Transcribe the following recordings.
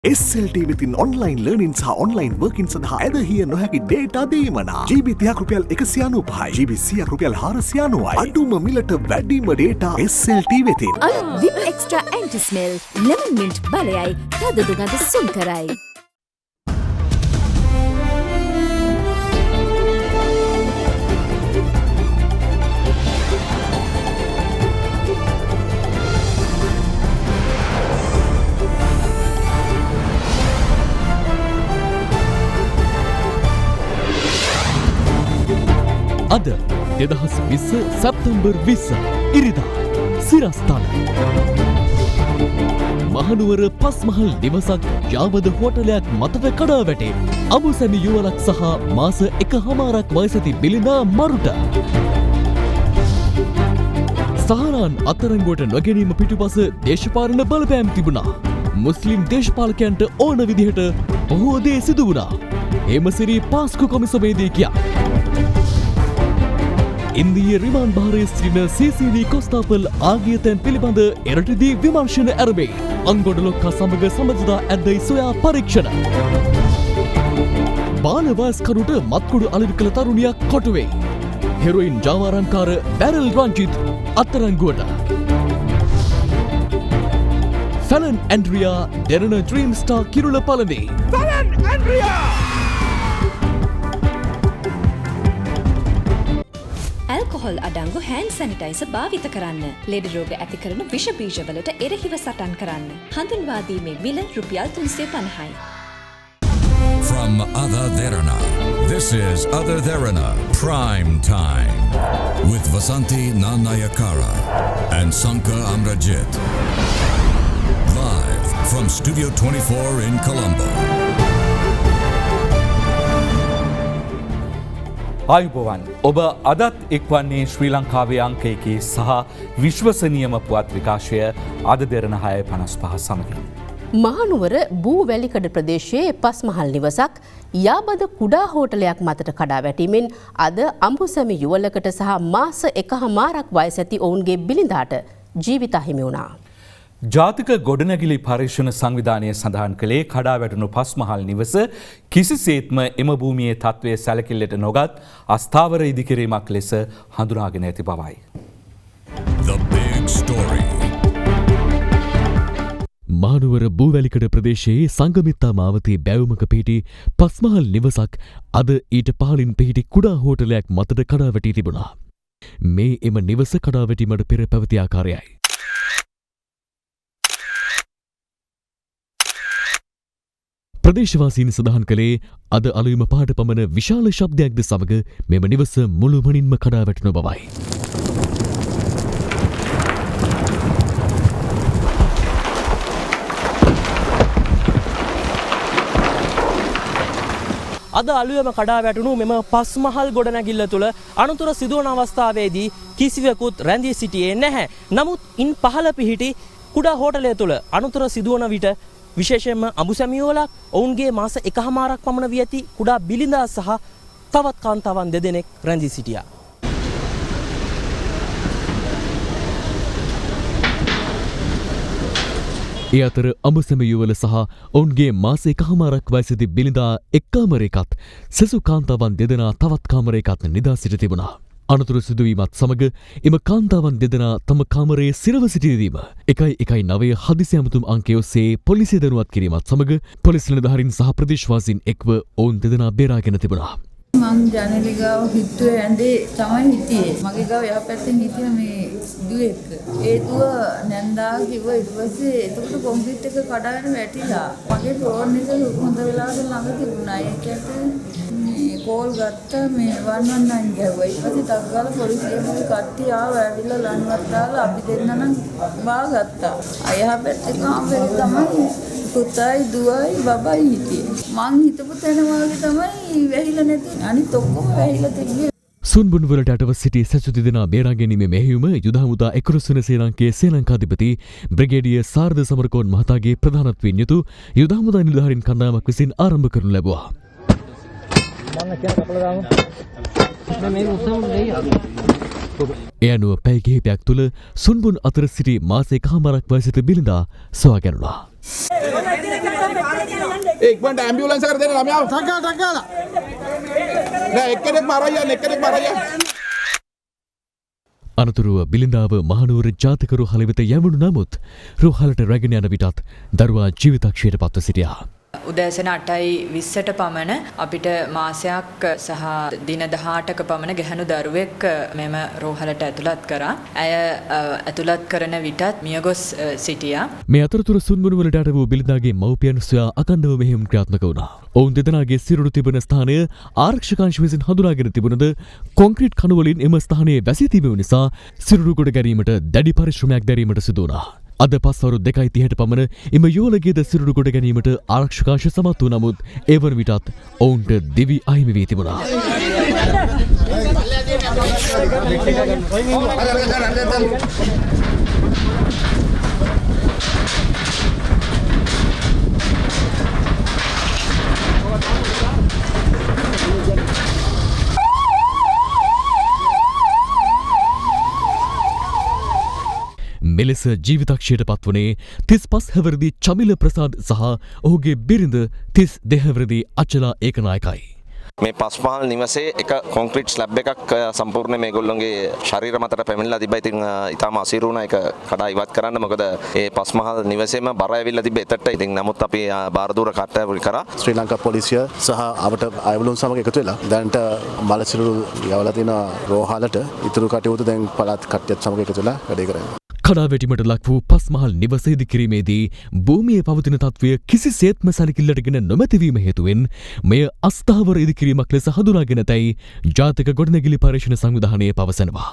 SLT within online learning සහ online working සඳහා ඇදහිය නොහැකි data දීමනා GB 30ක් රුපියල් 195යි GB 100ක් රුපියල් 490යි අඩුම මිලට වැඩිම data SLT වෙතින් VIP extra anti smell lemon mint බලයයි තද දුගඳ සුන් කරයි. අද 2020 සැප්තැම්බර් 20 ඉරිදා සිරස්තල මහනුවර පස්මහල් නිවසක් යාවද හෝටලයක් මතට කඩා වැටේ. අමුසැමි යුවලක් සහ මාස 1.5ක් වයසති බිලිඳා මරුට. සහරාන් අත්අඩංගුවට නොගැනීම පිටුපස දේශපාලන බලපෑම් තිබුණා. මුස්ලිම් දේශපාලකයන්ට ඕන විදිහට බොහෝ දේ සිදු වුණා. හේමසිරි පාස්කු කොමිසමේදී කියා. ඉන්දීය රිමාන්ඩ් භාරයේ සිටින CCD කොස්තාපල් ආගියතැන් පිළිබඳ එරටදී විමර්ශන ඇරඹේ. අංගොඩලොක්කා සමග සබඳතා ඇද්දැයි සොයා පරීක්ෂණ. බාල වයස්කරුට මත්කුඩු අලෙවි කළ තරුණියක් කොටුවේ. හෙරොයින් ජාවාරම්කාර බැරල් රංජිත් අත්අඩංගුවට. ෆැලන් ඇන්ඩ්‍රියා දෙරණ ඩ්‍රීම් ස්ටාර් කිරුළ පළවේ. ෆැලන් ඇන්ඩ්‍රියා ඇල්කොහොල් අඩංගු හෑන්ඩ් සැනිටයිසර් භාවිත කරන්න. ලෙඩ රෝග ඇති කරන විෂ බීජවලට එරෙහිව සටන් කරන්න. හඳුන්වා දීමේ මිල රුපියල් 350යි. From Ada Derana, this is Ada Derana Prime Time with Vasanthi Nanayakara and Sanka Amrajit. Live from Studio 24 in Colombo. ආයුබෝවන් ඔබ අදත් එක්වන්නේ ශ්‍රී ලංකාවේ අංක එකේ සහ විශ්වසනීයම පුවත් විකාශය අද දෙරණ 6:55 සමගින්. මහනුවර බූ වැලිකඩ ප්‍රදේශයේ පස්මහල් නිවසක් යාබද කුඩා හෝටලයක් මතට කඩා වැටීමෙන් අද අඹුසැමි යුවලකට සහ මාස 1.5ක් වයස ඇති ඔවුන්ගේ බිලිඳාට ජීවිත අහිමි වුණා. ජාතික ගොඩනැගිලි පරීක්ෂණ සංවිධානය සඳහන් කළේ කඩා වැටුණු පස්මහල් නිවස කිසිසේත්ම එම භූමියේ තත්ත්වය සැලකිල්ලට නොගත් අස්ථාවර ඉදිකිරීමක් ලෙස හඳුනාගෙන ඇති බවයි. The big story. මහනුවර බූවැලිකඩ ප්‍රදේශයේ සංගමිත්තා මාවතේ බැවුමක පිහිටි පස්මහල් නිවසක් අද ඊට පහළින් පිහිටි කුඩා හෝටලයක් මතට කඩා වැටී තිබුණා. මේ එම නිවස කඩා වැටීමට පෙර පැවති ආකාරයයි. ප්‍රදේශවාසීන් සඳහන් කළේ අද අලුයම පාට පමණ විශාල ශබ්දයක්ද සමග මෙම නිවස මුළුමනින්ම කඩා වැටුණු බවයි. අද අලුයම කඩා වැටුණු මෙම පස්මහල් ගොඩනැගිල්ල තුළ අනතුර සිදුවන අවස්ථාවේදී කිසිවෙකුත් රැඳී සිටියේ නැහැ. නමුත් ඉන් පහළ පිහිටි කුඩා හෝටලය තුළ අනතුර සිදුවන විට විශේෂයෙන්ම අඹුසැමියෝලක් ඔවුන්ගේ මාස 1.5ක් පමණ වී ඇති කුඩා බිලිඳා සහ තවත් කාන්තාවන් දෙදෙනෙක් රැඳී සිටියා. ඒ අතර අඹුසැමි යුවල සහ ඔවුන්ගේ මාස 1.5ක් වයසති බිලිඳා එක් කාමරයකත් සෙසු කාන්තාවන් දෙදෙනා තවත් කාමරයකත් නිදා සිට තිබුණා. අනතුරු සිදුවීමත් සමග එම කාන්තාවන් දෙදෙනා තම කාමරයේ සිරව සිටියදීම 119 හදිසි ඇමතුම් අංකය ඔස්සේ පොලිසිය දැනුවත් කිරීමත් සමග පොලිස් නිලධාරීන් සහ ප්‍රදේශවාසීන් එක්ව ඔවුන් දෙදෙනා බේරාගෙන තිබුණා. මං ජනේලේ ගාව හිටුවේ ඇඳේ තමයි හිටියේ. මගේ ගාව යහපැත්තෙන් හිටිය මේ දුවෙක්. ඒ දුව නැන්දා කිව්වා ඊට පස්සේ එතකොට කොන්ක්‍රීට් එක කඩාගෙන වැටිලා. මගේ ෆෝන් එක හොඳ වෙලාවට ළඟ තිබුණා. ඒකට මේ කෝල් ගත්තා මේ 119 ගැහුවා. ඊට පස්සේ තක්ගාල පොලිසිය කට්ටිය ආවා ඇවිල්ලා ලන්වත් දාලා අපි දෙන්නා නම් බාගත්තා. යහපැත්තේ කාමරේ තමයි පුතයි දුවයි බබයි හිටියේ. මං හිතපු තැන වාගේ තමයි වැහිලා නැති. අනිත් ඔක්කොම වැහිලා තිබ්බේ. සුන්බුන්වලට අටව සිටි සැසු දෙදෙනා බේරාගැනීමේ මෙහෙයුම යුද හමුදා 11 ශ්‍රී ලංකයේ ශ්‍රී ලංකාධිපති බ්‍රිගේඩියර් සාරද සමරකෝන් මහතාගේ ප්‍රධානත්වයෙන් යුතු යුද හමුදා නිලධාරීන් කණ්ඩායමක් විසින් ආරම්භ කරනු ලැබුවා. එය අනුව පැය කිහිපයක් තුළ සුන්බුන් අතර සිටි මාස 1.5ක් වයසට බිලිඳා සොයා ගැනුණා. ඉක්මනට ඇම්බියුලන්ස් එකට දෙන්න ළමයාව. ටංගාලා. නෑ එක්කෙනෙක් මරයියා. අනතුරුව බිලිඳාව මහනුවර ජාතික රෝහල වෙත යවනු නමුත් රෝහලට රැගෙන යන විටත් දරුවා ජීවිතක්ෂයට පත්ව සිටියා. උදෑසන 8:20ට පමණ අපිට මාසයක් සහ දින 18ක පමණ ගැහැණු දරුවෙක් මෙම රෝහලට ඇතුළත් කරා. ඇය ඇතුළත් කරන විටත් මියගොස් සිටියා. මේ අතරතුර සුන්මුණුවලට යට වූ බිලිඳාගේ මව්පියන් සොයා අකණ්ඩව මෙහෙයුම් ක්‍රියාත්මක වුණා. ඔවුන් දෙදෙනාගේ සිරුරු තිබෙන ස්ථානය ආරක්ෂක අංශ විසින් හඳුනාගෙන තිබුණද කොන්ක්‍රීට් කණු වලින් එම ස්ථානයේ වැසී තිබෙන නිසා සිරුරු ගොඩ ගැනීමට දැඩි පරිශ්‍රමයක් දැරීමට සිදු වුණා. අද පස්වරු 2:30ට පමණ එම යුවලගේද සිරුරු ගොඩ ගැනීමට ආරක්ෂක අංශ සමත් වූ නමුත් ඒ වන විටත් ඔවුන්ට දිවි අහිමි වී තිබුණා. මෙලෙස ජීවිතක්ෂයට පත්වනේ 35 හැවිරිදි චමිල ප්‍රසාද් සහ ඔහුගේ බිරිඳ 32 හැවිරිදි අචලා ඒකනායකයි. මේ පස්මහල් නිවසේ එක කොන්ක්‍රීට් ස්ලැබ් එකක් සම්පූර්ණ මේගොල්ලොන්ගේ ශරීර මතට පැමිණලා තිබ්බා. ඉතින් ඊටාම අසීරු වුණා ඒක කඩා ඉවත් කරන්න. මොකද ඒ පස්මහල් නිවසේම බර ඇවිල්ලා තිබ්බ එතට. ඉතින් නමුත් අපි බාරදූර කට්ටය කරා. ශ්‍රී ලංකා පොලිසිය සහ අවට අයවලුන් සමග එකතු වෙලා දැනට මලසිරුරු යවලා තියෙන රෝහලට ඉතුරු කටයුතු දැන් පළාත් කට්ටියත් සමග එකතු වෙලා වැඩේ කරන්නේ. කඩාවැටීමට ලක් වූ පස්මහල් නිවස ඉදිකිරීමේදී භූමියේ පවතින තත්ත්වය කිසිසේත්ම සැලකිල්ලටගෙන නොමැතිවීම හේතුවෙන් මෙය අස්ථාවර ඉදිකිරීමක් ලෙස හඳුනාගෙන ඇතැයි ජාතික ගොඩනැගිලි පරීක්ෂණ සංවිධානය පවසනවා.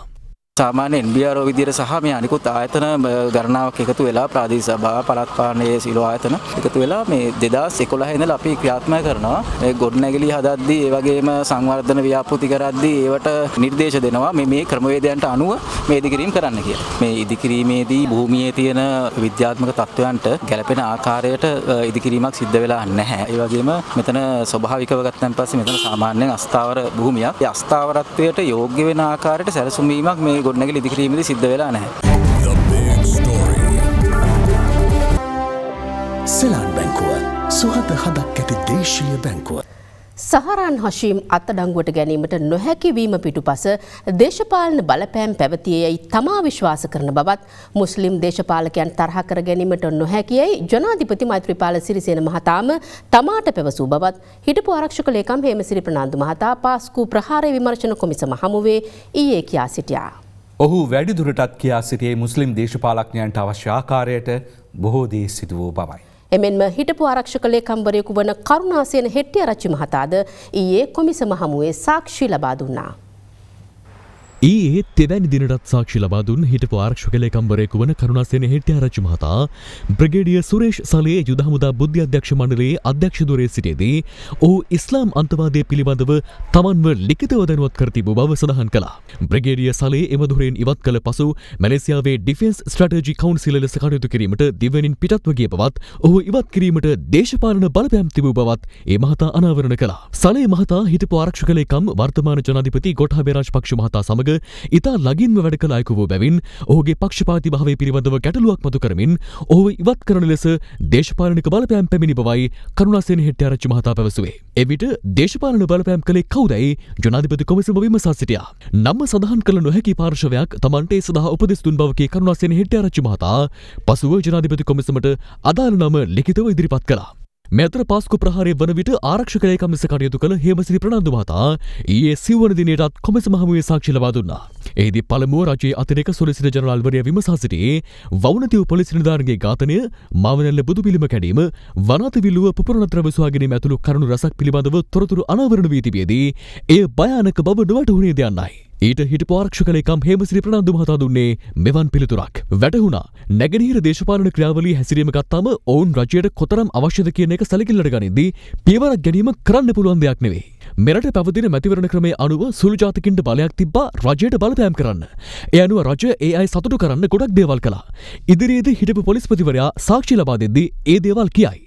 සාමාන්‍ය NBRO විදියට සහ මේ අනිකුත් ආයතන ගණනාවක් එකතු වෙලා ප්‍රාදේශීය සභාව පළාත් පාලනයේ සියලු ආයතන එකතු වෙලා මේ 2011 ඉඳලා අපි ක්‍රියාත්මක කරනවා. මේ ගොඩනැගිලි හදද්දී ඒ වගේම සංවර්ධන ව්‍යාපෘති කරද්දී ඒවට නිර්දේශ දෙනවා මේ ක්‍රමවේදයන්ට අනුව මේ ඉදිකිරීම කරන්න කියලා. මේ ඉදිකිරීමේදී භූමියේ තියෙන විද්‍යාත්මක තත්ත්වයන්ට ගැළපෙන ආකාරයට ඉදිකිරීමක් සිද්ධ වෙලා නැහැ. ඒ වගේම මෙතන ස්වභාවිකව ගත්තන් පස්සේ මෙතන සාමාන්‍යයෙන් අස්ථාවර භූමියක්. ඒ අස්ථාවරත්වයට යෝග්‍ය වෙන ආකාරයට සැලසුම් වීමක් මේ ගොඩනැගිලි ඉදිකිරීමේදී සිද්ධ වෙලා නැහැ. The Big Story. සෙලාන් බැංකුව සුහද හදක් ඇති දේශීය බැංකුව. සහරාන් හෂීම් අත්අඩංගුවට ගැනීමට නොහැකි වීම පිටුපස දේශපාලන බලපෑම් පැවතියයි තමා විශ්වාස කරන බවත් මුස්ලිම් දේශපාලකයන් තරහ කර ගැනීමට නොහැකියයි ජනාධිපති මෛත්‍රීපාල සිරිසේන මහතාම තමාට පැවසූ බවත් හිටපු ආරක්ෂක ලේකම් හේමසිරි ප්‍රනාන්දු මහතා පාස්කු ප්‍රහාරය විමර්ශන කොමිසම හමුවේ ඊයේ කියා සිටියා. ඔහු වැඩිදුරටත් කියා සිටියේ මුස්ලිම් දේශපාලඥයන්ට අවශ්‍ය ආකාරයට බොහෝ දේ සිදු වූ බවයි. එමෙන්ම හිටපු ආරක්ෂක ලේකම්වරයෙකු වන කරුණාසේන හෙට්ටිආරච්චි මහතාද ඊයේ කොමිසම හමුවේ සාක්ෂි ලබා දුන්නා. ඊයේ තෙවැනි දිනටත් සාක්ෂි ලබා දුන් හිටපු ආරක්ෂක ලේකම්වරයෙකු වන කරුණාසේන හෙට්ටිආරච්චි මහතා බ්‍රිගේඩියර් සුරේෂ් සලේ යුද හමුදා බුද්ධි අධ්‍යක්ෂ මණ්ඩලයේ අධ්‍යක්ෂ සිටියේදී ඔහු ඉස්ලාම් අන්තවාදය පිළිබඳව තමන්ව ලිඛිතව දැනුවත් කර තිබූ බව සඳහන් කළා. බ්‍රිගේඩියර් සලේ එම ධුරයෙන් ඉවත් කළ පසු මැලේසියාවේ ඩිෆෙන්ස් ස්ට්‍රැටජි කවුන්සිල් ලෙස කටයුතු කිරීමට දිවයිනින් පිටත්ව ගිය බවත් ඔහු ඉවත් කිරීමට දේශපාලන බලපෑම් තිබූ බවත් ඒ මහතා අනාවරණ කළා. සලේ මහතා හිටපු ආරක්ෂක ලේකම් වර්තමාන ජනාධිපති ගෝඨාභය රාජපක්ෂ මහතා සමග ඉතා ළඟින්ම වැඩ කළ අයෙකු වූ බැවින් ඔහුගේ පක්ෂපාතී භාවය පිළිබඳව ගැටලුවක් මතු කරමින් ඔහු ඉවත් කරන ලෙස දේශපාලනික බලපෑම් පැමිණි බවයි කරුණාසේන හෙට්ටිආරච්චි මහතා පැවසුවේ. එවිට දේශපාලන බලපෑම් කළේ කවුදයි ජනාධිපති කොමිසම විමසා සිටියා. නම සඳහන් කළ නොහැකි පාර්ශවයක් තමන්ට ඒ සඳහා උපදෙස් දුන් බවකී කරුණාසේන හෙට්ටිආරච්චි මහතා පසුව ජනාධිපති කොමිසමට අදාළ නම ලිඛිතව ඉදිරිපත් කළා. මේ අතර පාස්කු ප්‍රහාරය වන විට ආරක්ෂක ලේකම් ලෙස කටයුතු කළ හේමසිරි ප්‍රනාන්දු මහතා ඊයේ සිව්වන දිනයටත් කොමිසම හමුවේ සාක්ෂි ලබා දුන්නා. එහිදී පළමුව රජයේ අතිරේක සොලිසිටර් ජනරාල්වරයා විමසා සිටියේ වවුනතිව් පොලිස් නිලධාරීන්ගේ ඝාතනය, මාවනැල්ල බුදු පිළිම කැඩීම, වනාතවිල්ලුව පුපුරන ද්‍රව්‍ය සොයා ගැනීම ඇතුළු කරුණු රසක් පිළිබඳව තොරතුරු අනාවරණ වී තිබියදී එය භයානක බව නොවැටහුණේ ද යන්නයි. ඊට හිටපු ආරක්ෂක ලේකම් හේමසිරි ප්‍රනාන්දු මහතා දුන්නේ මෙවන් පිළිතුරක්. වැටහුණා නැගෙනහිර දේශපාලන ක්‍රියාවලිය හැසිරීම ගත්තාම ඔවුන් රජයට කොතරම් අවශ්‍යද කියන එක සැලකිල්ලට ගනිද්දී පියවරක් ගැනීම කරන්න පුළුවන් දෙයක් නෙවෙයි. මෙරට පැවතින මැතිවරණ ක්‍රමයේ අනුව සුළු ජාතිකින්ට බලයක් තිබ්බා රජයට බලපෑම් කරන්න. ඒ අනුව රජය ඒ අය සතුටු කරන්න ගොඩක් දේවල් කළා. ඉදිරියේදී හිටපු පොලිස්පතිවරයා සාක්ෂි ලබා දෙද්දී ඒ දේවල් කියයි.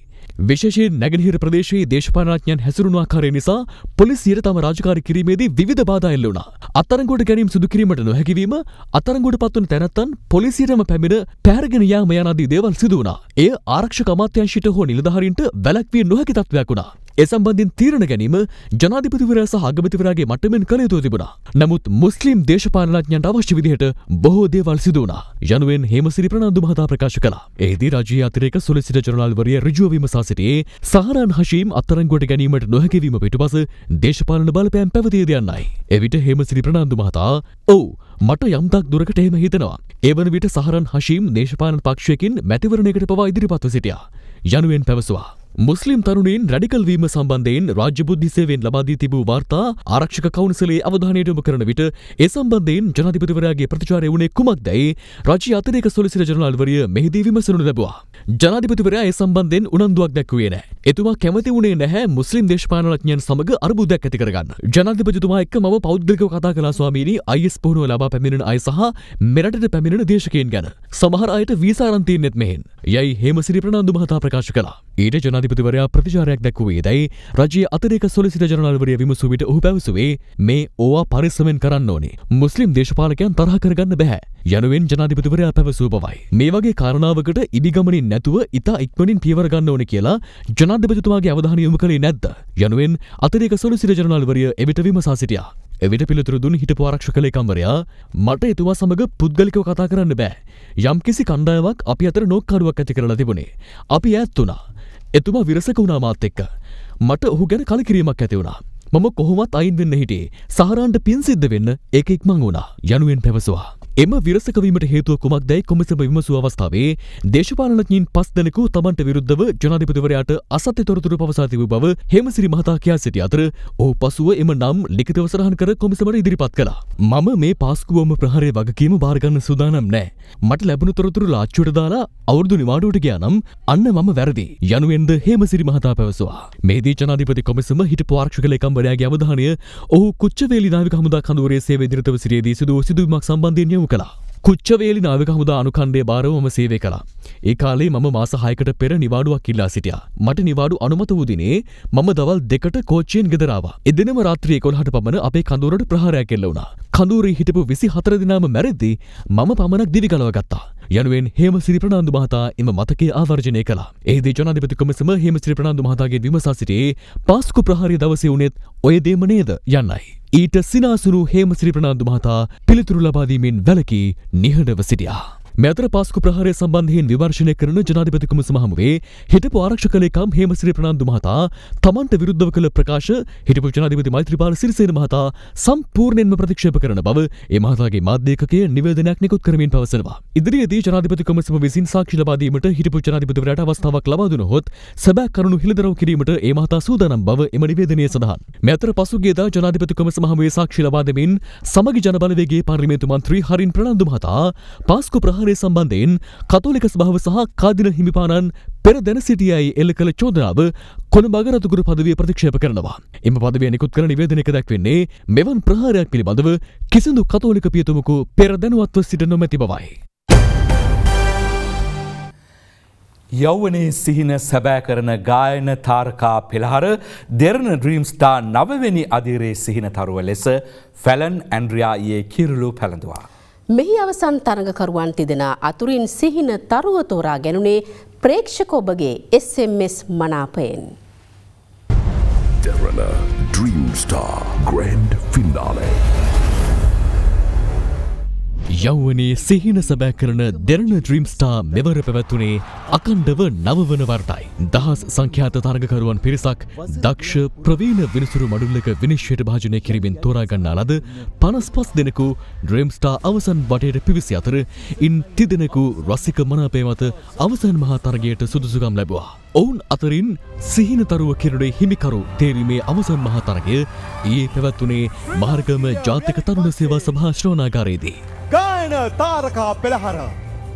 විශේෂයෙන් නැගෙනහිර ප්‍රදේශයේ දේශපාලනඥයන් හැසිරුණු ආකාරය නිසා පොලිසියට තම රාජකාරී කිරීමේදී විවිධ බාධා එල්ල වුණා. අත්අඩංගුවට ගැනීම සිදු කිරීමට නොහැකි වීම, අත්අඩංගුවට පත්වන තැනැත්තන් පොලිසියටම පැමිණ පැහැරගෙන යාම යන ආදී දේවල් සිදු වුණා. එය ආරක්ෂක අමාත්‍යාංශයට හෝ නිලධාරීන්ට වැළැක්විය නොහැකි තත්ත්වයක් වුණා. ඒ සම්බන්ධයෙන් තීරණ ගැනීම ජනාධිපතිවරයා සහ අගමැතිවරයාගේ මට්ටමින් කළ යුතු තිබුණා. නමුත් මුස්ලිම් දේශපාලනඥයන්ට අවශ්‍ය විදිහට බොහෝ දේවල් සිදු වුණා. යනුවෙන් හේමසිරි ප්‍රනාන්දු මහතා ප්‍රකාශ කළා. එහිදී රාජ්‍ය අතිරේක සොලිසිටර් ජනරාල්වරිය ඍජුව විමසා සිටියේ සහරාන් හෂීම් අත්අඩංගුවට ගැනීමට නොහැකි වීම පිටුපස දේශපාලන බලපෑම් පැවතියද යන්නයි. එවිට හේමසිරි ප්‍රනාන්දු මහතා "ඔව් මට යම්තාක් දුරකට එහෙම හිතෙනවා. ඒ වන විට සහරන් හෂීම් දේශපාලන පක්ෂයකින් මැතිවරණයකට පවා ඉදිරිපත්ව සිටියා" යනුවෙන් පැවසුවා. මුස්ලිම් තරුණීන් රැඩිකල් වීම සම්බන්ධයෙන් රාජ්‍ය බුද්ධි සේවයෙන් ලබා දී තිබූ වාර්තා ආරක්ෂක කවුන්සිලේ අවධානයට යොමු කරන විට ඒ සම්බන්ධයෙන් ජනාධිපතිවරයාගේ ප්‍රතිචාරය වුණේ කුමක්දයි රාජ්‍ය අතිරේක සොලිසිටර් ජනරාල්වරිය මෙහිදී විමසනු ලැබුවා. ජනාධිපතිවරයා ඒ සම්බන්ධයෙන් උනන්දුවක් දැක්වුවේ නැහැ. එතුමා කැමති වුණේ නැහැ මුස්ලිම් දේශපාලනඥයන් සමග අර්බුදයක් ඇති කරගන්න. ජනාධිපතිතුමා එක්ක මම පෞද්ගලිකව කතා කළා ස්වාමීනි IS පුහුණුව ලබා පැමිණෙන අය සහ මෙරටට පැමිණෙන දේශකයන් ගැන. සමහර අයට වීසා අරන් තින්නෙත් මෙහෙන්. යයි හේමසිරි ප්‍රනාන්දු මහතා ප්‍රකාශ කළා. ඊට ජනාධිපතිවරයා ප්‍රතිචාරයක් දැක්වුවේදයි රාජ්‍ය අතිරේක සොලිසිටර් ජනරාල්වරිය විමසූ විට ඔහු පැවසුවේ මේ ඕවා පරිස්සමෙන් කරන්න ඕනේ. මුස්ලිම් දේශපාලකයන් තරහ කරගන්න බෑ. යනුවෙන් ජනාධිපතිවරයා පැවසූ බවයි. මේ වගේ කාරණාවකට ඉදිගමනින් නැතුව ඉතා ඉක්මනින් පියවර ගන්න ඕනේ කියලා ජනාධිපතිතුමාගේ අවධානය යොමු කළේ නැද්ද? යනුවෙන් අතිරේක සොලිසිටර් ජනරාල්වරිය එවිට විමසා සිටියා. එවිට පිළිතුරු දුන් හිටපු ආරක්ෂක ලේකම්වරයා "මට එතුමා සමග පුද්ගලිකව කතා කරන්න බෑ. යම්කිසි කණ්ඩායමක් අපි අතර නෝක්කාඩුවක් ඇති කරලා තිබුණේ. අපි ඈත් වුණා. එතුමා විරසක වුණා මාත් එක්ක. මට ඔහු ගැන කලකිරීමක් ඇති වුණා. මම කොහොමත් අයින් වෙන්න හිටියේ. සහරාන්ට පින් සිද්ධ වෙන්න ඒක ඉක්මන් වුණා" යනුවෙන් පැවසුවා. එම විරසක වීමට හේතුව කුමක්දයි කොමිසම විමසූ අවස්ථාවේ දේශපාලනඥයින් 5 දෙනෙකු තමන්ට විරුද්ධව ජනාධිපතිවරයාට අසත්‍ය තොරතුරු පවසා තිබූ බව හේමසිරි මහතා කියා සිටි අතර ඔහු පසුව එම නම් ලිඛිතව සටහන් කර කොමිසමට ඉදිරිපත් කළා. "මම මේ පාස්කුවම ප්‍රහාරයේ වගකීම බාර ගන්න සූදානම් නැහැ. මට ලැබුණු තොරතුරු ලාච්චුවට දාලා අවුරුදු නිවාඩුවට ගියා නම් අන්න මම වැරදි" යනුවෙන්ද හේමසිරි මහතා පැවසුවා. මෙහිදී ජනාධිපති කොමිසම හිටපු ආරක්ෂක ලේකම්වරයාගේ අවධානය ඔහු කුච්චවේලි නාවික හමුදා කඳවුරේ සේවයේ නිරතව සිටියේදී සිදු සිදුවීමක් සම්බන්ධයෙන් යොමු කළා. කුච්චවේලි නාවික හමුදා අනුකණ්ඩයේ බාරව මම සේවය කළා. ඒ කාලේ මම මාස 6කට පෙර නිවාඩුවක් ඉල්ලා සිටියා. මට නිවාඩු අනුමත වූ දිනේ මම දවල් 2ට කෝච්චියෙන් ගෙදර ආවා. එදිනම රාත්‍රී 11ට පමණ අපේ කඳවුරට ප්‍රහාරයක් එල්ල වුණා. කඳවුරේ හිටපු 24 දිනම මැරෙද්දී මම පමණක් දිවි ගලව ගත්තා. යනුවෙන් හේමසිරි ප්‍රනාන්දු මහතා එම මතකයේ ආවර්ජනය කළා. එහිදී ජනාධිපති කොමිසම හේමසිරි ප්‍රනාන්දු මහතාගෙන් විමසා සිටියේ පාස්කු ප්‍රහාරය දවසේ වුණෙත් ඔය දේම නේද යන්නයි. ඊට සිනාසුණු හේමසිරි ප්‍රනාන්දු මහතා පිළිතුරු ලබා දීමෙන් වැළකී නිහඬව සිටියා. මෙතර පාස්කු ප්‍රහාරය සම්බන්ධයෙන් විමර්ශනය කරන ජනාධිපති කොමිසම හමුවේ හිටපු ආරක්ෂක ලේකම් හේමසිරි ප්‍රනාන්දු මහතා තමන්ට විරුද්ධව කළ ප්‍රකාශ හිටපු ජනාධිපති මෛත්‍රීපාල සිරිසේන මහතා සම්පූර්ණයෙන්ම ප්‍රතික්ෂේප කරන බව ඒ මහතාගේ මාධ්‍යකයේ නිවේදනයක් නිකුත් කරමින් පවසනවා. ඉදිරියේදී ජනාධිපති කොමිසම විසින් සාක්ෂි ලබා දීමට හිටපු ජනාධිපතිවරයාට අවස්ථාවක් ලබා දුනහොත් සැබෑ කරුණු හෙළිදරව් කිරීමට ඒ මහතා සූදානම් බව එම නිවේදනයේ සඳහන්. මෙතර පසුගියදා ජනාධිපති කොමිසම හමුවේ සාක්ෂි ලබා දෙමින් සමගි ජන බලවේගයේ පාර්ලිමේන්තු මන්ත්‍රී හරින් ප්‍රනාන්දු මහතා පාස්කු ප්‍රහාරය සම්බන්ධයෙන් කතෝලික සභාව සහ කාදින හිමිපාණන් පෙර දැන සිටියයි එල්ල කළ චෝදනාව කොළඹ අගරතුගුරු පදවිය ප්‍රතික්ෂේප කරනවා. එම පදවිය නිකුත් කරන නිවේදනයක දැක්වෙන්නේ මෙවන් ප්‍රහාරයක් පිළිබඳව කිසිදු කතෝලික පියතුමකු පෙර දැනුවත්ව සිට නොමැති බවයි. යෞවනයේ සිහින සැබෑ කරන ගායන තාරකා පෙළහර දෙරණ ඩ්‍රීම් ස්ටාර් 9 වෙනි අදියරේ සිහින තරුව ලෙස ෆැලන් ඇන්ඩ්‍රියා ඊයේ කිරුළු පැළඳුවා. මෙහි අවසන් තරඟකරුවන් තිදෙනා අතුරින් සිහින තරුව තෝරා ගැනුනේ ප්‍රේක්ෂක ඔබගේ SMS මනාපයෙන්. Derana Dream Star Grand Finale. යෞවනයේ සිහින සැබෑ කරන දෙරණ ඩ්‍රීම් ස්ටාර් මෙවර පැවැත්වුණේ අකණ්ඩව 9 වන වර්ටයි. දහස් සංඛ්‍යාත තරඟකරුවන් පිරිසක් දක්ෂ ප්‍රවීණ විනිසුරු මඩුල්ලක විනිශ්චයට භාජනය කිරීමෙන් තෝරා ගන්නා ලද 55 දෙනෙකු ඩ්‍රීම් ස්ටාර් අවසන් වටේට පිවිසි අතර ඉන් 30 දෙනෙකු රසික මනාපය මත අවසන් මහා තරගයට සුදුසුකම් ලැබුවා. ඔවුන් අතරින් සිහින තරුව කිරුණේ හිමිකරු තේරීමේ අවසන් මහා තරගය ඊයේ පැවැත්වුණේ මහරගම ජාතික තරුණ සේවා සභා ශ්‍රවණාගාරයේදී. ගායන තාරකා පෙළහර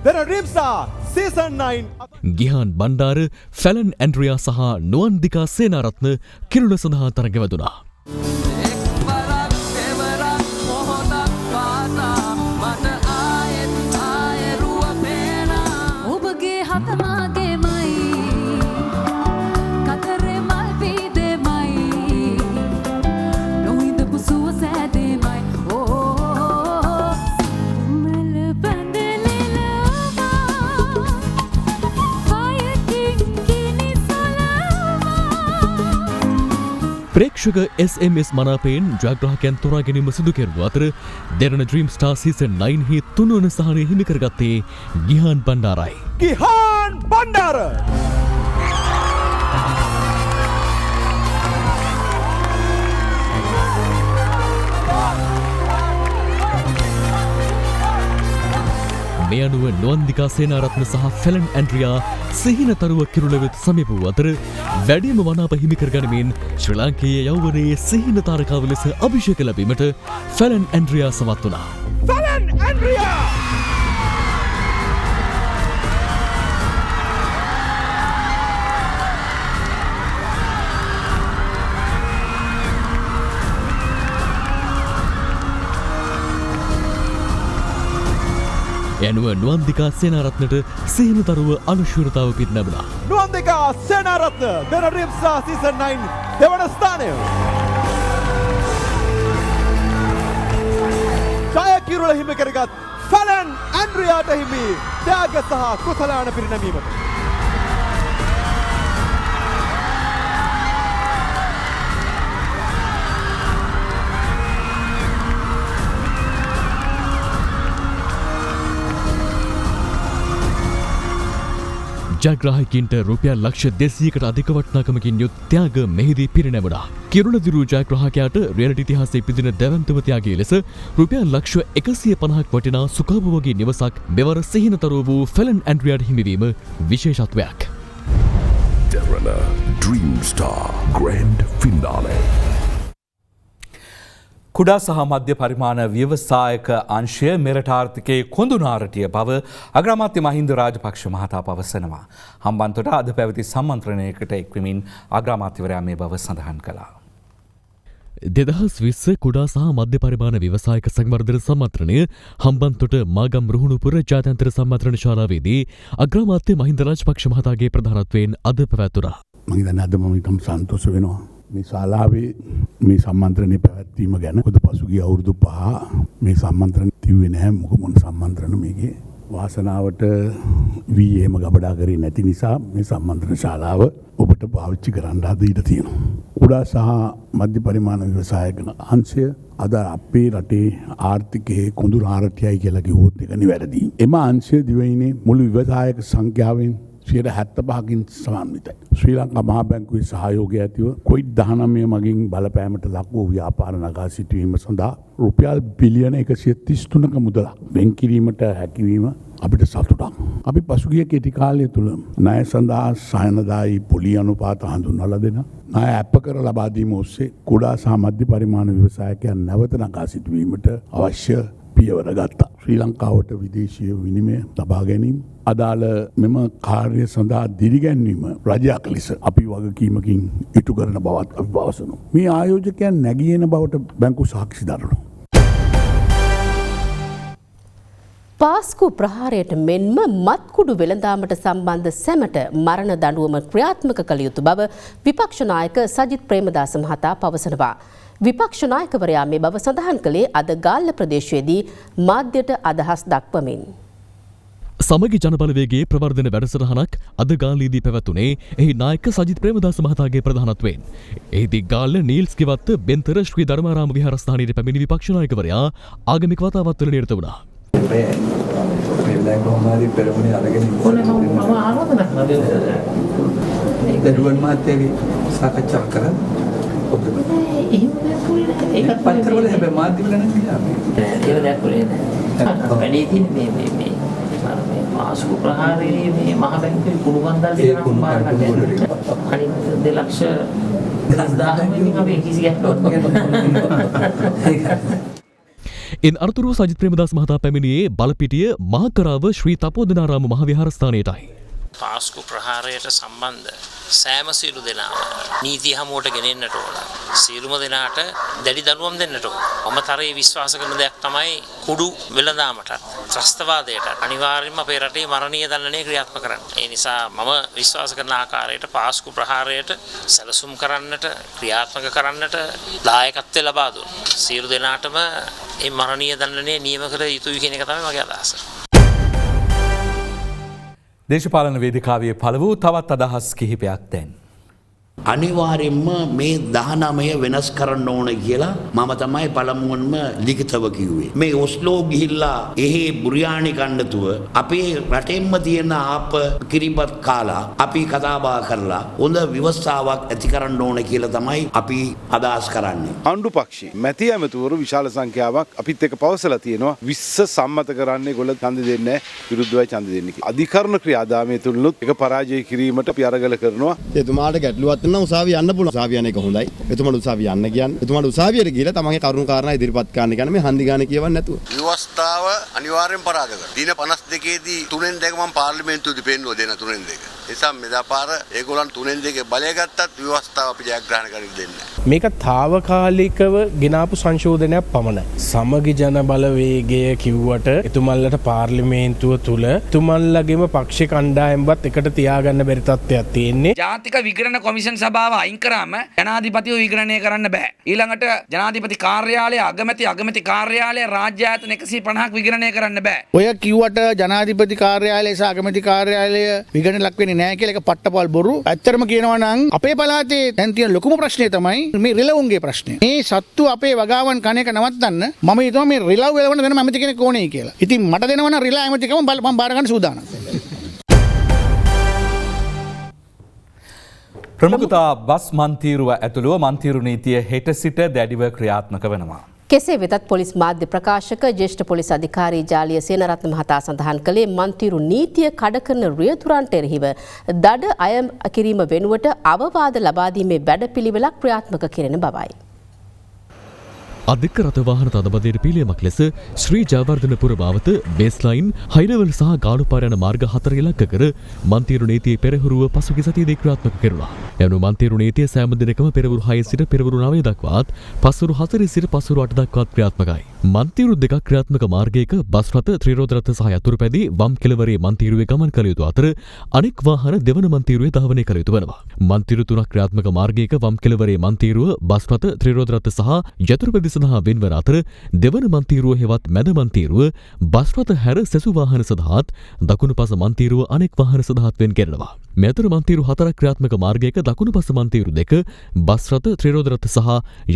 දෙන dream star season 9 Gihan Bandara Falan Andrea සහ නුවන්දිකා සේනාරත්න කිරුළ සඳහා තරග වැදුණා. ප්‍රේක්ෂක SMS මනාපයෙන් ජයග්‍රාහකයන් තෝරා ගැනීම සිදු කෙරුණු අතර දෙරණ ඩ්‍රීම් ස්ටාර් සීසන් 9 හි 3 වන සහනය හිමි කරගත්තේ ගිහාන් බණ්ඩාරයි. ගිහාන් බණ්ඩාර මේ අනුව නුවන්දිකා සේනාරත්න සහ ෆෙලන් ඇන්ඩ්‍රියා සිහින තරුව කිරුළ වෙත සමීප වූ අතර වැඩිම වනාප හිමි කර ගනිමින් ශ්‍රී ලාංකේය යෞවනයේ සිහින තාරකාව ලෙස අභිෂේක ලැබීමට ෆෙලන් ඇන්ඩ්‍රියා සමත් වුණා. ෆෙලන් ඇන්ඩ්‍රියා යනුව නුවන්දිකා සේනාරත්නට සිහින තරුව අනුශූරතාව පිට ලැබුණා. නුවන්දිකා සේනාරත්න දෙන ඩ්‍රීම් ස්ටාර් සීසන් 9 දෙවන ස්ථානය. ජය කිරුළ හිමි කරගත් ෆැලන් ඇන්ඩ්‍රියාට හිමි ත්‍යාග සහ කුසලාන පිරිනැමීමට. ජයග්‍රාහකින්ට රුපියල් ලක්ෂ 200කට අධික වටිනාකමකින් යුත් ත්‍යාග මෙහිදී පිරිනැමුණා. කිරුණදිරු ජයග්‍රාහකයාට රියලිටි ඉතිහාසයේ පිදින දැවැන්තම ත්‍යාගයේ ලෙස රුපියල් ලක්ෂ 150ක් වටිනා සුඛෝපභෝගී නිවසක් මෙවර සිහිනතරුව වූ ෆෙලන් ඇන්ඩ්‍රියාට හිමිවීම විශේෂත්වයක්. Derana Dream Star Grand Finale. කුඩා සහ මධ්‍ය පරිමාණ ව්‍යවසායක අංශය මෙරට ආර්ථිකයේ කොඳුනාරටිය බව අග්‍රාමාත්‍ය මහින්ද රාජපක්ෂ මහතා පවසනවා. හම්බන්තොට අද පැවති සම්මන්ත්‍රණයකට එක්වමින් අග්‍රාමාත්‍යවරයා මේ බව සඳහන් කළා. 2020 කුඩා සහ මධ්‍ය පරිමාණ ව්‍යවසායක සංවර්ධන සම්මන්ත්‍රණය හම්බන්තොට මාගම් රුහුණුපුර ජාත්‍යන්තර සම්මන්ත්‍රණ ශාලාවේදී අග්‍රාමාත්‍ය මහින්ද රාජපක්ෂ මහතාගේ ප්‍රධානත්වයෙන් අද පැවැත්වුණා. මම හිතන්නේ අද මම ඊටම සන්තෝෂ වෙනවා. මේ ශාලාවේ මේ සම්මන්ත්‍රණය පැවැත්වීම ගැන මොකද පසුගිය අවුරුදු 5 මේ සම්මන්ත්‍රණ තිව්වේ නැහැ. මොන සම්මන්ත්‍රණ මේකේ වාසනාවට වී එහෙම ගබඩා කරේ නැති නිසා මේ සම්මන්ත්‍රණ ශාලාව ඔබට පාවිච්චි කරන්න අද ඉඩ තියෙනවා. කුඩා සහ මධ්‍ය පරිමාණ ව්‍යවසායක අංශය අද අපේ රටේ ආර්ථිකයේ කොඳුරු ආරටියයි කියලා කිව්වොත් ඒක නිවැරදි. එම අංශය දිවයිනේ මුළු ව්‍යවසායක සංඛ්‍යාවෙන් 75%කින් සමාන්විතයි. ශ්‍රී ලංකා මහා බැංකුවේ සහයෝගය ඇතිව COVID-19 මගින් බලපෑමට ලක් වූ ව්‍යාපාර නගා සිටුවීම සඳහා රුපියල් බිලියන 133ක මුදලක් වෙන් කිරීමට හැකියවීම අපිට සතුටක්. අපි පසුගිය කෙටි කාලය තුළ ණය සඳහා සහනදායී පොලි අනුපාත හඳුන්වලා දෙන ණය අපකර ලබා දීම ඔස්සේ කුඩා සහ මධ්‍ය පරිමාණ ව්‍යවසායකයන් නැවත නගා සිටුවීමට අවශ්‍ය පියවර ගත්තා. ශ්‍රී ලංකාවට විදේශීය විනිමය ලබා ගැනීම අදාළ මෙම කාර්ය සඳහා දිරිගැන්වීම රජයක් ලෙස අපි වගකීමකින් ඉටු කරන බවත් අපි පවසනවා. මේ ආයෝජකයන් නැගී එන බවට බැංකු සාක්ෂි දරනවා. පාස්කු ප්‍රහාරයට මෙන්ම මත්කුඩු වෙළඳාමට සම්බන්ධ සැමට මරණ දඬුවම ක්‍රියාත්මක කළ යුතු බව විපක්ෂ නායක සජිත් ප්‍රේමදාස මහතා පවසනවා. විපක්ෂ නායකවරයා මේ බව සඳහන් කළේ අද ගාල්ල ප්‍රදේශයේදී මාධ්‍යට අදහස් දක්වමින්. සමගි ජනබලවේගයේ ප්‍රවර්ධන වැඩසටහනක් අද ගාල්ලේදී පැවැතුනේ. එහි නායක සජිත් ප්‍රේමදාස මහතාගේ ප්‍රධානත්වයෙන්. එහිදී ගාල්ල නීල්ස් කිවත්ත බෙන්තර ශ්‍රී ධර්මාරාම විහාරස්ථානයේ පැමිණි විපක්ෂ නායකවරයා ආගමික වතාවත්වල නිරත වුණා. දරුවන් මහත්තයාගේ සාකච්ඡාවක් කරා. ඒක පත්තරවල හැබැයි මාධ්‍යවල නම් ගියා. ඒක දැක්කොලේ නෑ. වැඩි තියෙන්නේ මේ පාස්කු ප්‍රහාරයේ මේ මහ බැංකුවේ කුණු කන්දල් දෙකක් මාර්ගට අනිත් 2 ලක්ෂ 10,000 අපි කිසි ඉන් අරතුරුව සජිත් ප්‍රේමදාස මහතා පැමිණියේ බලපිටිය මහකරාව ශ්‍රී තපෝදනාරාම මහ විහාරස්ථානයටයි. පාස්කු ප්‍රහාරයට සම්බන්ධ සෑම සියලු දෙනාම නීති හමුවට ගෙනෙන්නට ඕන. සියලුම දෙනාට දැඩි දඬුවම් දෙන්නට ඕන. මම තරයේ විශ්වාස කරන දෙයක් තමයි කුඩු වෙළඳාමට, ත්‍රස්තවාදයට අනිවාර්යයෙන්ම අපේ රටේ මරණීය දඬනය ක්‍රියාත්මක කරන්න. ඒ නිසා මම විශ්වාස කරන ආකාරයට පාස්කු ප්‍රහාරයට සැලසුම් කරන්නට, ක්‍රියාත්මක කරන්නට දායකත්වය ලබා දුන් සියලු දෙනාටම මේ මරණීය දඬනය නියම කර යුතුයි කියන එක තමයි මගේ අදහස. දේශපාලන වේදිකාවේ පළ වූ තවත් අදහස් කිහිපයක් දැන්. අනිවාර්යෙන්ම මේ 19 වෙනස් කරන්න ඕන කියලා මම තමයි පළමුවෙන්ම ලිඛිතව කිව්වේ. මේ ඔස්ලෝ ගිහිල්ලා එහෙ බුරියානි කන්නතුව අපේ රටෙන්ම තියෙන ආප කිරිබත් කාලා අපි කතා බහ කරලා හොඳ ව්‍යවස්ථාවක් ඇති කරන්න ඕන කියලා තමයි අපි අදහස් කරන්නේ. ආණ්ඩු පක්ෂයේ මැති ඇමතිවරු විශාල සංඛ්‍යාවක් අපිත් එක්ක පවසලා තියෙනවා 20 සම්මත කරන්නේ ගොල්ල ඡන්ද දෙන්නේ විරුද්ධවයි ඡන්ද දෙන්නේ කියලා. අධිකරණ ක්‍රියාදාමයේ තුලනුත් එක පරාජය කිරීමට අපි අරගල කරනවා. එතුමාට ගැටලුවක් තියෙනවා උසාවිය යන්න පුළුවන්. උසාවිය යන එක හොඳයි. එතුමාට උසාවිය යන්න කියන්නේ. එතුමාට උසාවියට ගිහලා තමන්ගේ කරුණු කාරණා ඉදිරිපත් කරන්න කියන්නේ මේ හන්දි ගානේ කියවන්නේ නැතුව. ව්‍යවස්ථාව අනිවාර්යෙන් පරාද කරනවා. දින 52දී 3න් 2 මම පාර්ලිමේන්තුවේදී පෙන්නුවා දෙන 3න් 2. නිසා මෙදාපාර ඒගොල්ලන් 3න් 2 බලය ගත්තත් ව්‍යවස්ථාව අපි ජයග්‍රහණය කරන්න දෙන්නේ නැහැ. මේක తాවකාලිකව ගෙනාපු සංශෝධනයක් පමණයි. සමගි ජන බලවේගය කිව්වට එතුමන්ලට පාර්ලිමේන්තුව තුල එතුමන්ලගේම පක්ෂ කණ්ඩායම්වත් එකට තියාගන්න බැරි තත්ත්වයක් තියෙන්නේ. ජාතික විග්‍රහණ කොමිෂන් සභාව අයින් කරාම ජනාධිපතිව විග්‍රහණය කරන්න බෑ. ඊළඟට ජනාධිපති කාර්යාලය අගමැති කාර්යාලය රාජ්‍ය ආයතන 150ක් විග්‍රහණය කරන්න බෑ. ඔය කිව්වට ජනාධිපති කාර්යාලය සහ අගමැති කාර්යාලය විග්‍රහණ ලක් වෙන්නේ නැහැ කියලා එක පට්ටපල් බොරු. ඇත්තටම කියනවා නම් අපේ පළාතේ දැන් තියෙන ලොකුම ප්‍රශ්නේ තමයි මේ රිලවුන්ගේ ප්‍රශ්නේ. මේ සත්තු අපේ වගාවන් කන එක නවත්තන්න මම හිතුවා මේ රිලව් එලවන්න දෙනම ඇමති කෙනෙක් ඕනේ කියලා. ඉතින් මට දෙනවා නම් රිලා ඇමතිකම මම බාර ගන්න සූදානම්. ප්‍රමුඛතා බස් මන්තීරුව ඇතුළුව මන්තීරු නීතිය හෙට සිට දැඩිව ක්‍රියාත්මක වෙනවා. කෙසේ වෙතත් පොලිස් මාධ්‍ය ප්‍රකාශක ජ්‍යෙෂ්ඨ පොලිස් අධිකාරී ජාලිය සේනරත්න මහතා සඳහන් කළේ මන්තීරු නීතිය කඩ කරන රියදුරන්ට එරෙහිව දඩ අයම් කිරීම වෙනුවට අවවාද ලබා දීමේ වැඩපිළිවෙලක් ක්‍රියාත්මක කෙරෙන බවයි. අධික රථ වාහන තදබදයට පිළියමක් ලෙස ශ්‍රී ජයවර්ධනපුර මාවත බේස්ලයින් හයිරවල සහ ගානුපාර යන මාර්ග 4 ඉලක්ක කර මන්තීරු නීතියේ පෙරහුරුව පසුගිය සතියේදී ක්‍රියාත්මක කෙරුණා. එවැනි මන්තීරු නීතිය සෑම දිනකම පෙරවරු 6 සිට පෙරවරු 9 දක්වාත් පස්වරු 4 සිට පස්වරු 8 දක්වාත් ක්‍රියාත්මකයි. මන්තීරු දෙකක් ක්‍රියාත්මක මාර්ගයක බස් රථ, ත්‍රිරෝද රථ සහ යතුරුපැදි වම් කෙළවරේ මන්තීරුවේ ගමන් කළ යුතු අතර අනෙක් වාහන දෙවන මන්තීරුවේ ධාවනය කළ යුතු වෙනවා. මන්තීරු තුනක් ක්‍රියාත්මක මාර්ගයක වම් කෙළවරේ මන්තීරුව, බස් රථ, ත්‍රිරෝද රථ සහ යතුරුපැදි සඳහා වෙන්වන අතර දෙවන මන්තීරුව හෙවත් මැද මන්තීරුව බස් රථ හැර සෙසු වාහන සඳහාත් දකුණු පස මන්තීරුව අනෙක් වාහන සඳහාත් වෙන් කෙරෙනවා. මෙතර මන්තීරු 4ක් ක්‍රියාත්මක මාර්ගයක දකුණු පස මන්තීරු 2 බස් රථ, ත්‍රිරෝද රථ සහ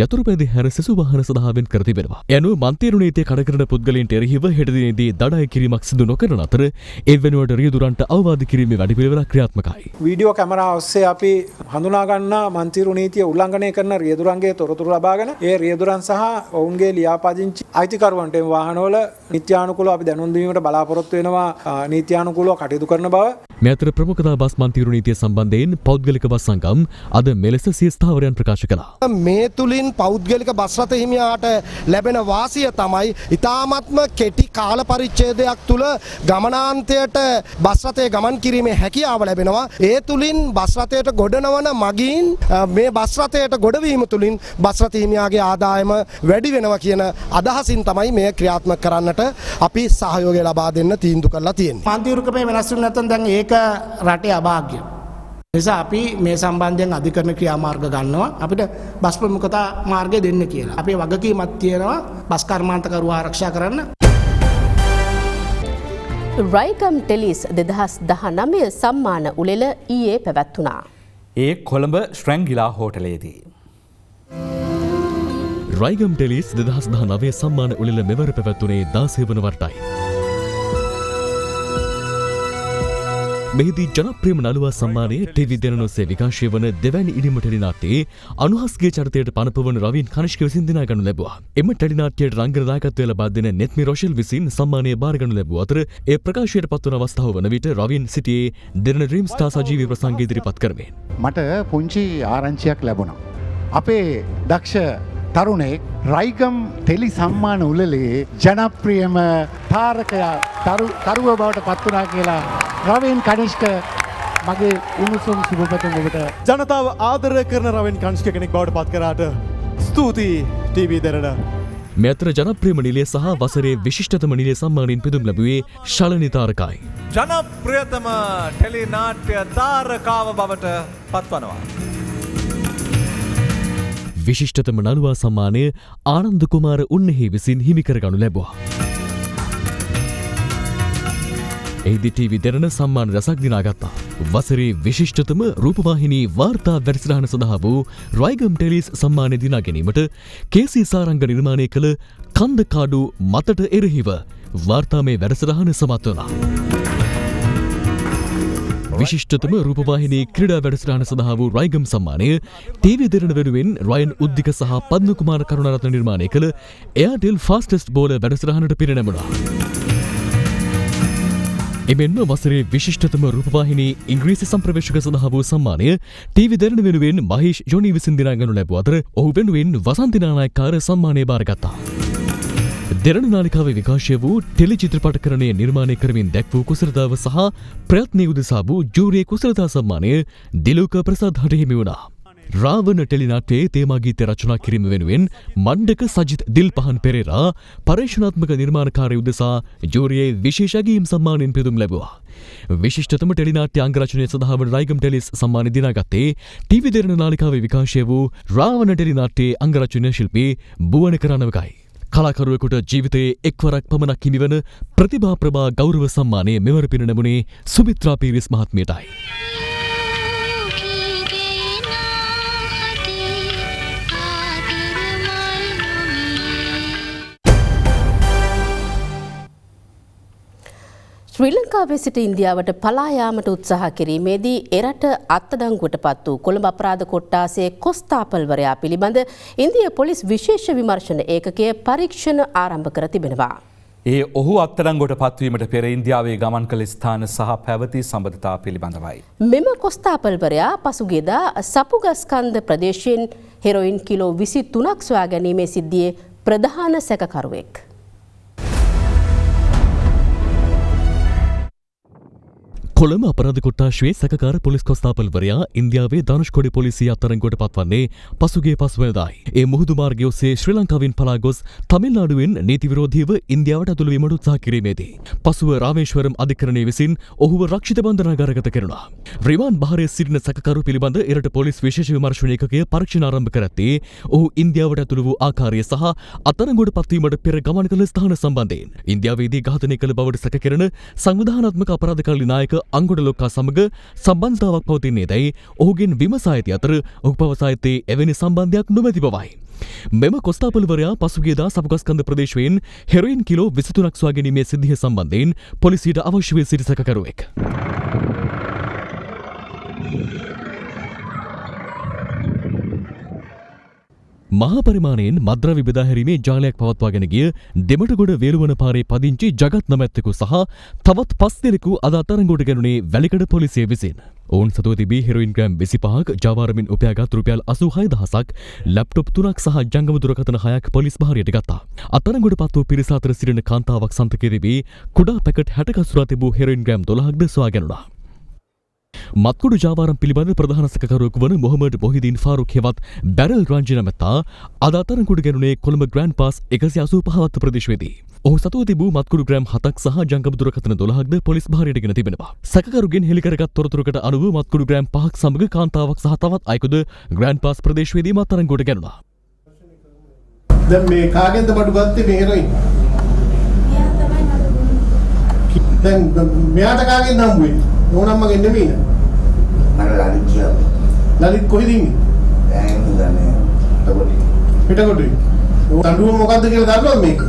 යතුරුපැදි හැර සෙසු වාහන සඳහා වෙන් කර තිබෙනවා. යනුව මන්තීරු නීතිය කඩ කරන පුද්ගලයන්ට එරෙහිව හෙට දිනේදී දඩය කිරීමක් සිදු නොකරන අතර ඒ වෙනුවට රියදුරන්ට අවවාද කිරීමේ වැඩපිළිවෙලක් ක්‍රියාත්මකයි. වීඩියෝ කැමරා ඔස්සේ අපි හඳුනා ගන්නා මන්තීරු නීතිය උල්ලංඝනය කරන රියදුරන්ගේ තොරතුරු ලබාගෙන ඒ රියදුරන් සහ ඔවුන්ගේ ලියාපදිංචි අයිතිකරුවන්ට වාහනවල නිත්‍යානුකූලව අපි දැනුම් දීමට බලාපොරොත්තු වෙනවා නීත්‍යානුකූලව කටයුතු කරන බව. මේ අතර ප්‍රමුඛතා බස් මන්තීරු නීතිය සම්බන්ධයෙන් පෞද්ගලික බස් සංගම් අද මෙලෙස සිය ස්ථාවරයන් ප්‍රකාශ කළා. මේ තුලින් පෞද්ගලික බස් රථ හිමියාට ලැබෙන වාසිය තමයි ඉතාමත්ම කෙටි කාල පරිච්ඡේදයක් තුල ගමනාන්තයට බස් රථයේ ගමන් කිරීමේ හැකියාව ලැබෙනවා. ඒ තුලින් බස් රථයට ගොඩනවන මගීන් මේ බස් රථයට ගොඩවීම තුලින් බස් රථ හිමියාගේ ආදායම වැඩි වෙනවා කියන අදහසින් තමයි මේ ක්‍රියාත්මක කරන්නට අපි සහයෝගය ලබා දෙන්න තීන්දුව කරලා තියෙන්නේ. මන්තීරු ක්‍රමය වෙනස් වෙන්නේ නැත්නම් දැන් ඒක රටේ අභාග්‍ය. නිසා අපි මේ සම්බන්ධයෙන් අධිකරණ ක්‍රියාමාර්ග ගන්නවා අපිට බස් ප්‍රමුඛතා මාර්ගය දෙන්න කියලා. අපේ වගකීමක් තියෙනවා බස් කර්මාන්තකරුවා ආරක්ෂා කරන්න. රයිගම් ටෙලිස් 2019 සම්මාන උළෙල ඊයේ පැවැත්වුණා. ඒ කොළඹ ශ්‍රැංගිලා හෝටලයේදී. රයිගම් ටෙලිස් 2019 සම්මාන උළෙල මෙවර පැවැත්වුණේ 16 වන වරටයි. මෙහිදී ජනප්‍රියම නළුවා සම්මානයේ ටෙලි දෙනනොස්සේ විකාශය වන දෙවැනි ඉනිම ටෙලි නාට්‍යයේ අනුහස්ගේ චරිතයට පනපවන රවින් කනිෂ්ක විසින් දිනා ගනු ලැබුවා. එම ටෙලි නාට්‍යයට රංගන දායකත්වය ලබා දෙන නෙත්මි රොෂෙල් විසින් සම්මානය බාර ගනු ලැබුව අතර ඒ ප්‍රකාශයට පත්වන අවස්ථාව වන විට රවින් සිටියේ දෙරණ ඩ්‍රීම් ස්ටාර් සජීවී ප්‍රසංග ඉදිරිපත් කරමින්. මට පුංචි ආරංචියක් ලැබුණා. අපේ දක්ෂ තරුණෙක් රයිගම් ටෙලි සම්මාන උළෙලේ ජනප්‍රියම තාරකයා තරුව බවට පත් වුණා කියලා රවින් කනිෂ්ක මගේ උණුසුම් සුබපැතුම් ඔබට. ජනතාව ආදරය කරන රවින් කනිෂ්ක කෙනෙක් බවට පත් කරාට ස්තුතියි ටීවී දෙරණ. මේ අතර ජනප්‍රියම නිලිය සහ වසරේ විශිෂ්ටතම නිලිය සම්මානයෙන් පිදුම් ලැබුවේ ශලනි තාරකයි. ජනප්‍රියතම ටෙලි නාට්‍ය තාරකාව බවට පත්වනවා. විශිෂ්ටතම නළුවා සම්මානය ආනන්ද කුමාර උන්නෙහි විසින් හිමි කර ගනු ලැබුවා. එහිදී ටීවී දෙරණ සම්මාන රැසක් දිනාගත්තා. වසරේ විශිෂ්ටතම රූපවාහිනී වාර්තා වැඩසටහන සඳහා වූ රයිගම් ටෙලිස් සම්මානය දිනා ගැනීමට කේසී සාරංග නිර්මාණය කළ කන්දකාඩු මතට එරෙහිව වාර්තාමය වැඩසටහන සමත් වුණා. විශිෂ්ටතම රූපවාහිනී ක්‍රීඩා වැඩසටහන සඳහා වූ රයිගම් සම්මානය ටීවී දෙරණ වෙනුවෙන් රයන් උද්දික සහ පද්ම කුමාර කරුණාරත්න නිර්මාණය කළ එයාටෙල් ෆාස්ටෙස්ට් බෝලර් වැඩසටහනට පිරිනැමුණා. එමෙන්ම වසරේ විශිෂ්ටතම රූපවාහිනී ඉංග්‍රීසි සම්ප්‍රවේශක සඳහා වූ සම්මානය ටීවී දෙරණ වෙනුවෙන් මහේෂ් ජොනි විසින් දිනා ගනු ලැබුව අතර ඔහු වෙනුවෙන් වසන්ත නානායක්කාර සම්මානය බාරගත්තා. දෙරණ නාලිකාවේ විකාශය වූ ටෙලි චිත්‍රපටකරණය නිර්මාණය කරමින් දැක් වූ කුසලතාව සහ ප්‍රයත්නය උදෙසා වූ ජූරියේ කුසලතා සම්මානය දිලුක ප්‍රසාද් හට හිමි වුණා. රාවණ ටෙලිනාට්‍යයේ තේමා ගීත රචනා කිරීම වෙනුවෙන් මණ්ඩක සජිත් දිල්පහන් පෙරේරා පරීක්ෂණාත්මක නිර්මාණකාරී උදෙසා ජූරියේ විශේෂ අගයීම් සම්මානයෙන් පිදුම් ලැබුවා. විශිෂ්ටතම ටෙලිනාට්‍ය අංගරචනය සඳහා වන රයිගම් ටෙලිස් සම්මානය දිනාගත්තේ ටීවී දෙරණ නාලිකාවේ විකාශය වූ රාවණ ටෙලිනාට්‍යයේ අංගරචන ශිල්පී බුවනක රණවකයි. කලාකරුවෙකුට ජීවිතයේ එක්වරක් පමණක් හිමිවන ප්‍රතිභා ප්‍රභා ගෞරව සම්මානය මෙවර පිරිනැමුණේ සුමිත්‍රා පීරිස් මහත්මියටයි. ශ්‍රී ලංකාවේ සිට ඉන්දියාවට පලා යාමට උත්සාහ කිරීමේදී එරට අත්අඩංගුවට පත් වූ කොළඹ අපරාධ කොට්ටාසයේ කොස්තාපල්වරයා පිළිබඳ ඉන්දිය පොලිස් විශේෂ විමර්ශන ඒකකය පරීක්ෂණ ආරම්භ කර තිබෙනවා. ඒ ඔහු අත්අඩංගුවට පත්වීමට පෙර ඉන්දියාවේ ගමන් කළ ස්ථාන සහ පැවති සම්බන්ධතා පිළිබඳවයි. මෙම කොස්තාපල්වරයා පසුගියදා සපුගස්කන්ද ප්‍රදේශයෙන් හෙරොයින් කිලෝ 23ක් සොයා ගැනීමේ සිද්ධියේ ප්‍රධාන සැකකරුවෙක්. කොළඹ අපරාධ කොට්ටාශයේ සැකකාර පොලිස් කොස්තාපල්වරයා ඉන්දියාවේ ධනුෂ්කොඩි පොලිසිය අත්අඩංගුවට පත්වන්නේ පසුගිය පසුවැනිදායි. ඒ මුහුදු මාර්ගය ඔස්සේ ශ්‍රී ලංකාවෙන් පලා ගොස් තමිල්නාඩුවෙන් නීති විරෝධීව ඉන්දියාවට ඇතුළු වීමට උත්සාහ කිරීමේදී පසුව රාමේශ්වරම් අධිකරණය විසින් ඔහුව රක්ෂිත බන්ධනාගාරගත කෙරුණා. රිමාන්ඩ් බහරේ සිටින සැකකරු පිළිබඳ එරට පොලිස් විශේෂ විමර්ශන ඒකකය පරීක්ෂණ ආරම්භ කර ඇත්තේ ඔහු ඉන්දියාවට ඇතුළු වූ ආකාරය සහ අත්අඩංගුවට පත්වීමට පෙර ගමන් කළ ස්ථාන සම්බන්ධයෙන් ඉන්දියාවේදී ඝාතනය කළ බවට සැක කෙරෙන සංවිධානාත්මක අපරාධකාරී නායක අංගොඩ ලොක්කා සමග සම්බන්ධතාවක් පවතින්නේ දැයි ඔහුගෙන් විමසා ඇති අතර ඔහු පවසා ඇත්තේ එවැනි සම්බන්ධයක් නොමැති බවයි. මෙම කොස්තාපල්වරයා පසුගියදා සපුගස්කන්ද ප්‍රදේශයෙන් හෙරොයින් කිලෝ 23ක් සොයා ගැනීමේ සිද්ධිය සම්බන්ධයෙන් පොලිසියට අවශ්‍ය වී සිටි සැකකරුවෙක්. මහා පරිමාණයෙන් මද්‍රව්‍ය බෙදා හැරීමේ ජාලයක් පවත්වාගෙන ගිය දෙමටගොඩ වේලුවන පාරේ පදිංචි ජගත් නමැත්තෙකු සහ තවත් 5 දෙනෙකු අද අත්අඩංගුවට ගැනුණේ වැලිකඩ පොලිසිය විසින්. ඔවුන් සතුව තිබී හෙරොයින් ග්‍රෑම් 25ක් ජාවාරමින් උපයාගත් රුපියල් 86000ක් ලැප්ටොප් 3ක් සහ ජංගම දුරකථන 6ක් පොලිස් භාරයට ගත්තා. අත්අඩංගුවට පත් වූ පිරිස අතර සිටින කාන්තාවක් සන්තකයේ තිබී කුඩා පැකට් 60ක සුරා තිබූ හෙරොයින් ග්‍රෑම් 12ක්ද සොයා ගැනුණා. මත්කුඩු ජාවාරම් පිළිබඳ ප්‍රධාන සැකකරුවෙකු වන මොහමඩ් මොහිදීන් ෆාරුක් හෙවත් බැරල් රංජන මැත්තා අද අත්අඩංගුවට ගැනුණේ කොළඹ ග්‍රෑන්ඩ් පාස් 185වත් ප්‍රදේශයේදී. ඔහු සතුව තිබූ මත්කුඩු ග්‍රෑම් 7ක් සහ ජංගම දුරකථන 12ක්ද පොලිස් භාරයට ගෙන තිබෙනවා. සැකකරුගෙන් හෙළි කරගත් තොරතුරකට අනුව මත්කුඩු ග්‍රෑම් 5ක් සමග කාන්තාවක් සහ තවත් අයෙකුද ග්‍රෑන්ඩ් පාස් ප්‍රදේශයේදී අත්අඩංගුවට ගැනුණා. දැන් මේ කාගෙන්ද බඩු ගත්තේ මේ හෙරොයින්? දැන් මෙයාට කාගෙන්ද හම්බුවේ? නෝනම්මගෙන් නෙමෙයි. ලලිත් කොහෙද ඉන්නේ? පිටකොටුයි. දඬුවම මොකද්ද කියලා දන්නවද මේක?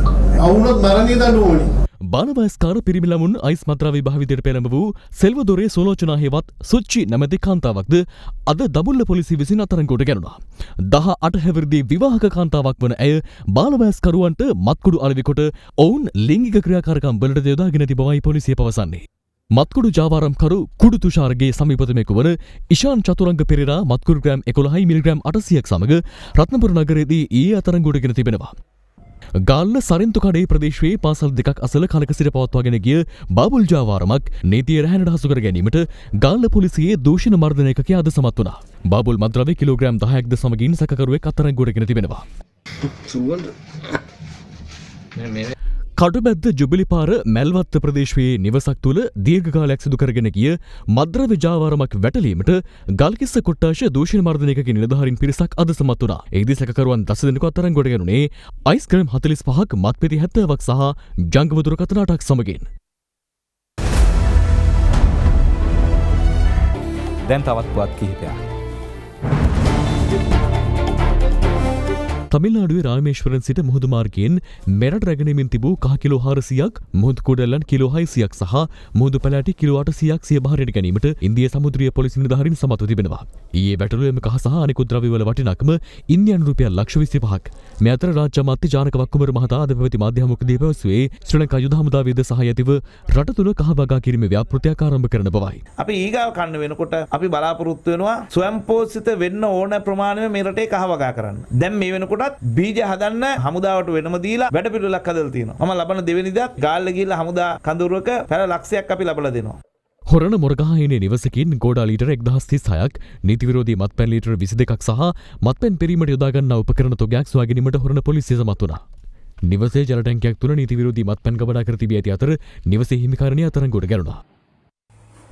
අවුනොත් මරණීය දඬුවම ඕනේ. බානවයස්කාර පිරිමි ළමුන් අයිස් මත්ද්‍රව්‍ය භාවිතයට පෙළඹ වූ සෙල්වදොරේ සොලෝචනා හෙවත් සුච්චි නැමැති කාන්තාවක්ද අද දඹුල්ල පොලිසිය විසින් අත්අඩංගුවට ගැනුණා. 18 හැවිරිදි විවාහක කාන්තාවක් වන ඇය බාලවයස්කරුවන්ට මත්කුඩු අලෙවි කොට ඔවුන් ලිංගික ක්‍රියාකාරකම් වලට යොදාගෙන ඇති බවයි පොලිසිය පවසන්නේ. මත්කුඩු ජාවාරම්කරු කුඩු තුෂාරගේ සමීපතමෙකු වන ඉෂාන් චතුරංග පෙරේරා මත්කුඩු ග්‍රෑම් 11 මිලිග්‍රෑම් 800ක් සමග රත්නපුර නගරයේදී ඊයේ අත්අඩංගුවට ගෙන තිබෙනවා. ගාල්ල සරින්තු කඩේ ප්‍රදේශයේ පාසල් දෙකක් අසල කලක සිට පවත්වාගෙන ගිය බාබුල් ජාවාරමක් නීතිය රැහැනට හසු කර ගැනීමට ගාල්ල පොලිසියේ දූෂණ මර්දන ඒකකය අද සමත් වුණා. බාබුල් මත්ද්‍රව්‍ය කිලෝග්‍රෑම් 10ක්ද සමගින් සැකකරුවෙක් අත්අඩංගුවට ගෙන තිබෙනවා. කටුබැද්ද ජුබිලිපාර මැල්වත්ත ප්‍රදේශයේ නිවසක් තුළ දීර්ඝ කාලයක් සිදු කරගෙන ගිය මද්‍රව්‍ය ජාවාරමක් වැටලීමට ගල්කිස්ස කොට්ටාශ දූෂණ මර්දන ඒකකයේ නිලධාරීන් පිරිසක් අද සමත් වුණා. එහිදී සැකකරුවන් 10 දෙනෙකු අත්අඩංගුවට ගැනුණේ අයිස්ක්‍රීම් 45ක් මත්පෙති 70ක් සහ ජංගම දුරකථන 8ක් සමගින්. දැන් තවත් පුවත් කිහිපයක්. තමිල්නාඩුවේ රාමේශ්වරන් සිට මුහුදු මාර්ගයෙන් මෙරට රැගෙනමින් තිබූ කහ කිලෝ 400ක් මුහුදු කුඩල්ලන් කිලෝ 600ක් සහ මුහුදු පැලෑටි කිලෝ 800ක් සිය බහරයට ගැනීමට ඉන්දිය සමුද්‍රීය පොලිස් නිලධාරීන් සමත්ව තිබෙනවා. ඊයේ වැටළුවෙම කහ සහ අනෙකුත් ද්‍රව්‍යවල වටිනාකම ඉන්දියානු රුපියල් ලක්ෂ 25ක්. මේ අතර රාජ්‍ය අමාත්‍ය ජානක වක්කුමර මහතා අද පැවති මාධ්‍යහමුවකදී පැවසුවේ ශ්‍රී ලංකා යුද හමුදාවේද සහාය ඇතිව රට තුළ කහ වගා කිරීමේ ව්‍යාපෘතියක් ආරම්භ කරන බවයි. අපි ඊගාව කන්න වෙනකොට අපි බලාපොරොත්තු වෙනවා ස්වයංපෝෂිත වෙන්න ඕන ප්‍රමාණය මේ රටේ කහ වගා කරන්න. දැන් මේ වෙනකොටත් බීජ හදන්න හමුදාවට වෙනම දීලා වැඩ පිළිවෙලක් හදලා තියෙනවා. මම ලබන දෙවෙනිදාත් ගාල්ල ගිහිල්ලා හමුදා කඳවුරක පැල ලක්ෂයක් අපි ලබලා දෙනවා. හොරණ මොරගහයිනේ නිවසකින් ගෝඩා ලීටර 1036ක් නීති විරෝධී මත්පැන් ලීටර 22ක් සහ මත්පැන් පෙරීමට යොදා ගන්නා උපකරණ තොගයක් සොයා ගැනීමට හොරණ පොලිසිය සමත් වුණා. නිවසේ ජල ටැංකියක් තුල නීති විරෝධී මත්පැන් ගබඩා කර තිබී ඇති අතර නිවසේ හිමිකාරණිය අත්අඩංගුවට ගැනුණා.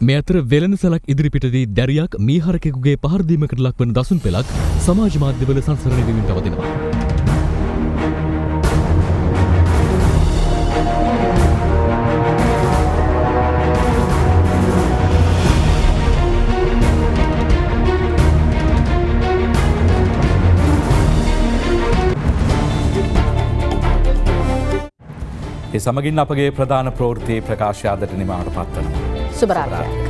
මේ අතර වෙළඳසැලක් ඉදිරිපිටදී දැරියක් මීහරකෙකුගේ පහර දීමකට ලක්වන දසුන් පෙළක් සමාජ මාධ්‍යවල සංසරණය වෙමින් පවතිනවා. ඒ සමගින් අපගේ ප්‍රධාන ප්‍රවෘත්ති ප්‍රකාශය අදට නිමාවට පත්වනවා. සුබ රාත්‍රියක්.